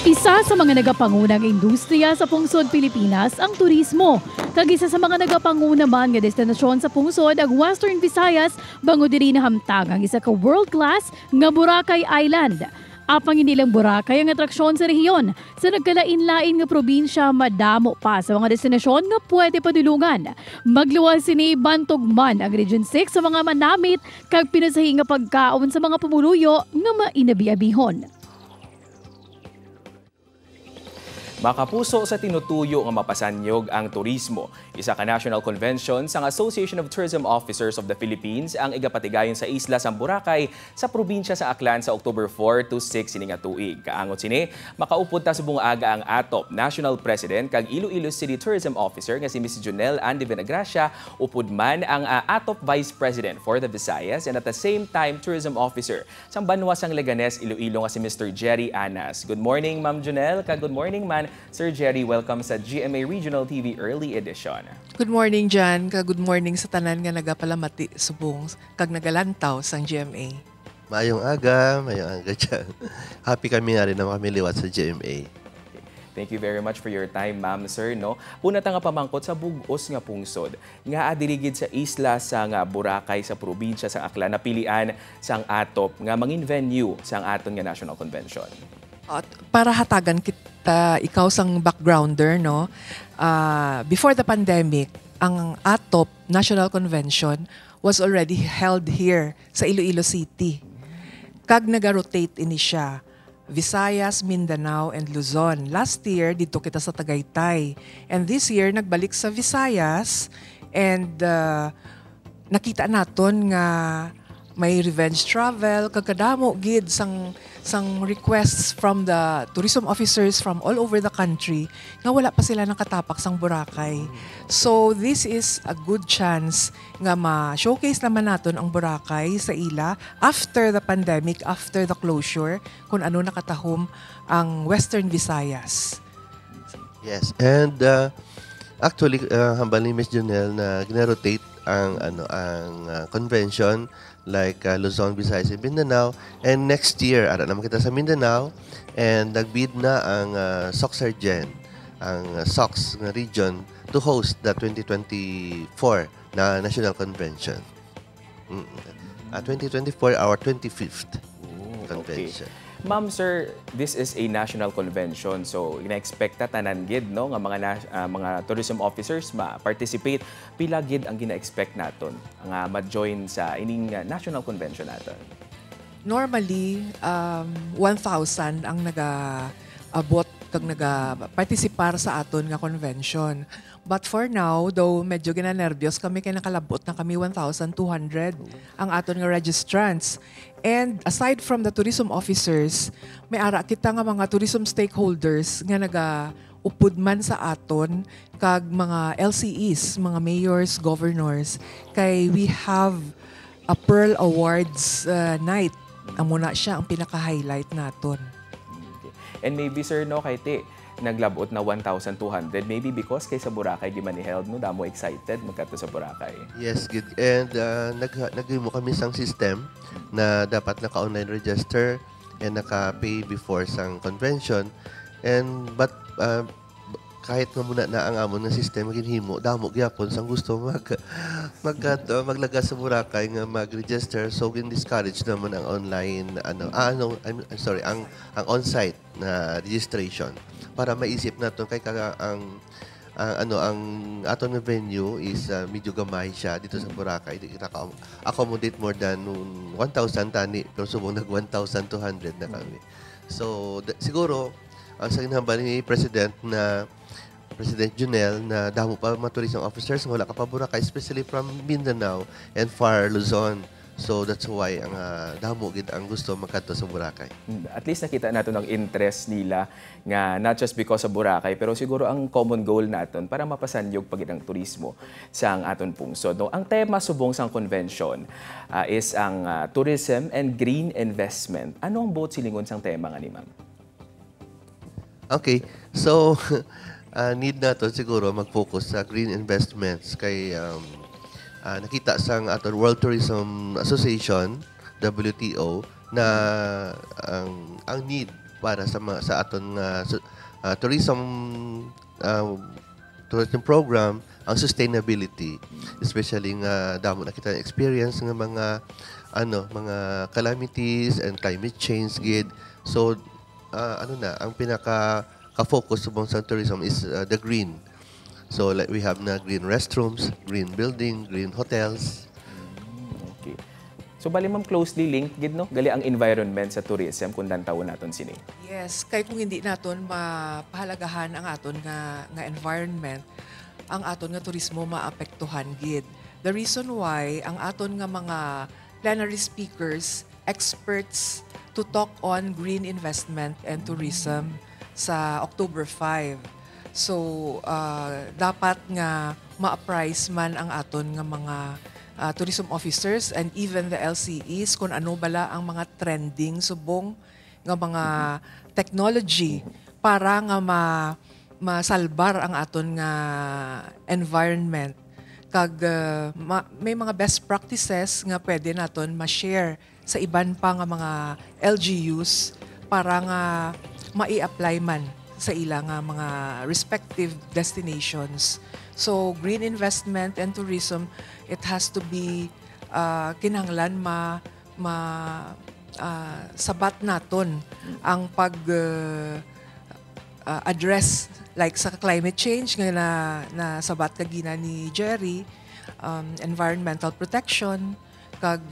Isa sa mga nagapangunang industriya sa pungsod Pilipinas ang turismo. Kag isa sa mga nagapanguna man nga destinasyon sa pungsod ang Western Visayas bango diri na hamtang ang isa ka world-class nga Boracay Island. Apang inilang Boracay ang atraksyon sa rehiyon. Sa nagkalain-lain nga probinsya, madamo pa sa mga destinasyon nga pwede padulungan. Magluwas sini bantugman ang Region 6 sa mga manamit kag pinasahi nga pagkaon sa mga pumuluyo nga mainabi-abihon. Makapuso sa tinutuyo nga mapasanyog ang turismo. Isa ka national convention sang Association of Tourism Officers of the Philippines ang igapatigayon sa isla sang Boracay sa probinsya sa Aklan sa October 4 to 6 ini nga tuig. Kaangot sini, makaupod ta subong aga ang ATOP National President kag Iloilo City Tourism Officer nga si Ms. Jonel Andy Vinagracia, upod man ang ATOP Vice President for the Visayas and at the same time Tourism Officer sang Banwa sang Leganes Iloilo nga si Mr. Jerry Anas. Good morning, Ma'am Jonel, kag good morning man Sir Jerry. Welcome sa GMA Regional TV Early Edition. Good morning, Jan. Good morning sa tanan nga nagapalamati subong kag nagalantaw sang GMA. Mayong aga dyan. Happy kami nga rin na makamiliwat sa GMA. Thank you very much for your time, ma'am, sir. No? Una ta nga pamangkot sa bugos nga pungsod. Nga adirigid sa isla sa nga Boracay sa probinsya sa Aklan napilian sang ATOP nga mangin venue sang aton nga National Convention. At para hatagan kita ikaw sang backgrounder, no? Before the pandemic, ang ATOP National Convention was already held here sa Iloilo City. Kag naga-rotate ini siya, Visayas, Mindanao, and Luzon. Last year, dito kita sa Tagaytay. And this year, nagbalik sa Visayas. And nakita naton nga may revenge travel, kagkadamo gid sang requests from the tourism officers from all over the country nga wala pa sila nakatapak sang Boracay. So this is a good chance nga ma-showcase naman naton ang Boracay sa ila after the pandemic, after the closure, kung ano nakatahom ang Western Visayas. Yes, and actually hambal ni Ms. Jonel na gina-rotate ang convention like Luzon, Visayas, and Mindanao. And next year, ara naman kita sa Mindanao, and nagbid na ang SOCSARGEN, ang SOCS na region, to host the 2024 na National Convention. 2024, our 25th convention. Okay. Ma'am, sir, this is a national convention, so ina-expect tanan gid no nga mga tourism officers ma-participate. Pila gid ang gina-expect naton nga ma-join sa ining national convention naton? Normally, 1,000 ang naga-abot kag naga-participar sa aton nga convention. But for now, though medyo gina-nervyos kami kay nakalabot na kami 1,200 ang aton nga registrants. And aside from the tourism officers, may ara kita nga mga tourism stakeholders nga naga-upod man sa aton kag mga LCEs, mga mayors, governors, kay we have a Pearl Awards night. Amo na siya ang pinaka-highlight naton. Okay. And maybe sir no kay naglabot na 1,200 maybe because kay sa Boracay di man held no damo excited magkadto sa Boracay. Yes, good. And nagimo kami sang system na dapat naka-online register and naka-pay before sang convention. And but kahit nga muna na ang amon nga system ginhimo damo gyapon sang gusto maglaga sa Boracay nga mag-register, so gin-discourage naman ang online ang on-site na registration para maisip natin kay ang aton nga venue is medyo gamay siya dito sa Boracay. Accommodate more than 1,000 tani pero subong nag 1,200 na kami. So siguro ang sa ginhambal ni President Jonel na damo pa mga tourism officers wala ka pa Boracay, especially from Mindanao and far Luzon. So that's why ang damo gid ang gusto makadto sa Boracay. At least nakita natin ang interest nila nga not just because sa Boracay pero siguro ang common goal naton para mapasanyog pagid ang turismo sa ang aton pungsod. No, ang tema subong sang convention is ang tourism and green investment. Ano ang both silingon sang tema nga ni ma'am? Okay. So need nato siguro mag-focus sa green investments kay nakita sa aton World Tourism Association, WTO, na ang need para sa aton tourism tourism program ang sustainability, especially nga damo na kita experience nga mga calamities and climate change gid. So ang pinaka ka-focus sa tourism is the green. So like we have na green restrooms, green building, green hotels. Okay. So bali ma'am closely linked gid no gali ang environment sa tourism kung dantaw naton sini. Yes, kay kung hindi naton mapahalagahan ang aton nga environment, ang aton nga turismo maapektuhan gid. The reason why ang aton nga mga plenary speakers, experts to talk on green investment and tourism sa October 5. So, dapat nga ma-apprise man ang aton nga mga tourism officers and even the LCEs kung ano bala ang mga trending subong nga mga technology para nga masalbar ang aton nga environment. Kag may mga best practices nga pwede naton ma-share sa iban pa nga mga LGUs para nga mai-apply man sa ilang mga respective destinations. So, green investment and tourism, it has to be kinahanglan sabat naton ang address like sa climate change nga na sabat kagina ni Jerry, environmental protection, kag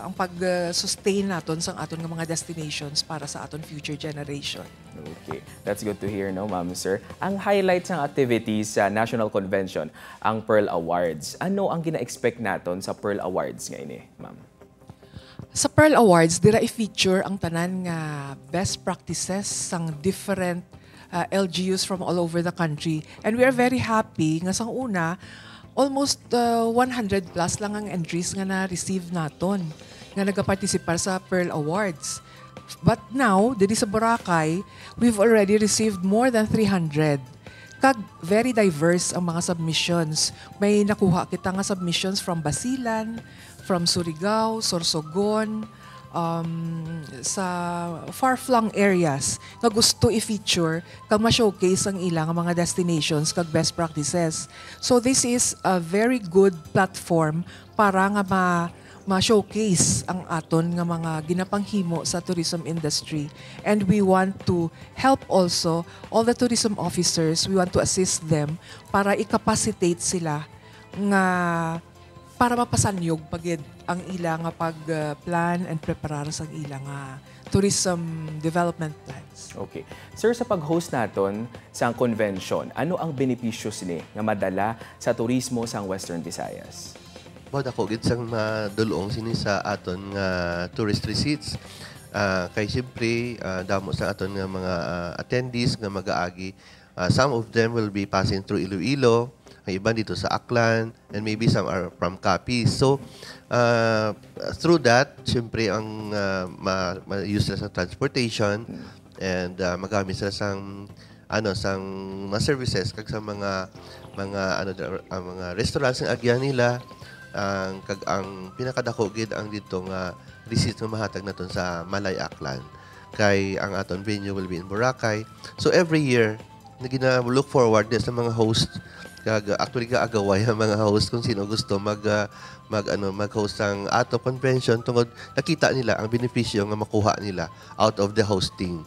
ang pag-sustain naton sa aton nga mga destinations para sa aton future generation. Okay, that's good to hear, no, ma'am, sir. Ang highlights ng activities sa National Convention, ang Pearl Awards. Ano ang gina-expect naton sa Pearl Awards ngayon, ma'am? Sa Pearl Awards, dira i-feature ang tanan nga best practices sang different LGUs from all over the country. And we are very happy nga sang una, almost 100 plus lang ang entries nga na-receive naton nga nagapartisipar sa Pearl Awards. But now, dito sa Boracay, we've already received more than 300. Kag very diverse ang mga submissions. May nakuha kita nga submissions from Basilan, from Surigao, Sorsogon, sa far-flung areas nga gusto i-feature kag ma-showcase ang ilang mga destinations kag best practices. So this is a very good platform para nga ma-showcase ang aton nga mga ginapanghimo sa tourism industry. And we want to help also all the tourism officers, we want to assist them para i-capacitate sila nga para mapasanyog pagid ang ilang pag-plan and preparar sa ilang tourism development plans. Okay. Sir, sa pag-host naton sa convention, ano ang benepisyos ni nga madala sa turismo sa Western Visayas? Ako gid sang madulong sini sa aton nga tourist receipts. Kay siyempre damo sa aton nga mga attendees nga mag-aagi. Some of them will be passing through Iloilo, ang iba dito sa Aklan, and maybe some are from Capiz. So through that, siyempre ang ma-use sila sa transportation and magamit sila sang mga services kag sa mga restaurants nga agyan nila. Ang pinakadako gid ang dito nga receipt nga mahatag naton sa Malay Aklan kay ang aton venue will be in Boracay. So every year look forward din sa mga host kag actually gaagaway ang mga host kung sino gusto mag-host ang ato convention tungod nakita nila ang benepisyo nga makuha nila out of the hosting.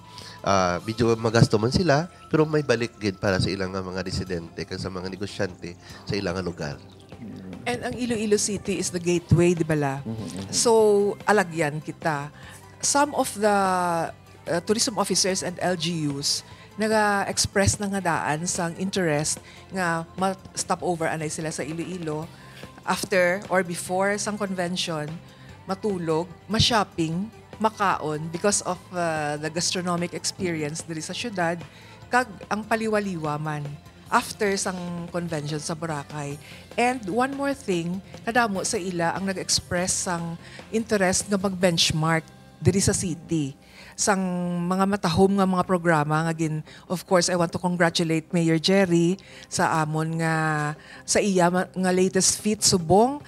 Medyo magasto man sila pero may balik gid para sa ilang mga residente kag sa mga negosyante sa ilang lugar. And ang Iloilo City is the gateway, di ba la? So, alagyan kita. Some of the tourism officers and LGUs naga-express na nga daan sang interest nga ma-stop over anay sila sa Iloilo after or before sang convention, matulog, ma-shopping, makaon because of the gastronomic experience diri sa syudad, kag ang paliwaliwa man after sang convention sa Boracay. And one more thing, nadamo sa ila ang nag-express sang interest nga mag-benchmark diri sa city. Sang mga matahom nga mga programa nga of course I want to congratulate Mayor Jerry sa amon nga sa iya nga latest feat subong,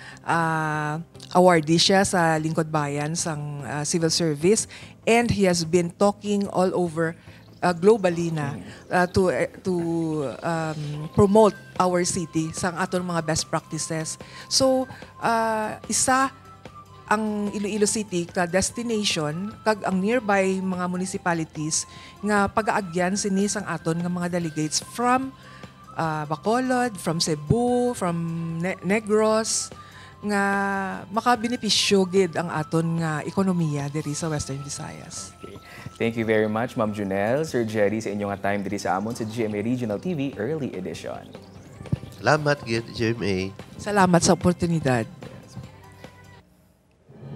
awardee siya sa Lingkod Bayan sang civil service, and he has been talking all over globally na to promote our city sang aton mga best practices. So isa ang Iloilo City ka destination kag ang nearby mga municipalities nga pag-aagyan sini sang aton nga mga delegates from Bacolod, from Cebu, from Negros, nga makabenepisyo gid ang aton nga ekonomiya diri sa Western Visayas. Okay. Thank you very much, Ma'am Junel, Sir Jerry, sa inyong time diri sa amon sa GMA Regional TV Early Edition. Salamat, GMA. Salamat sa oportunidad.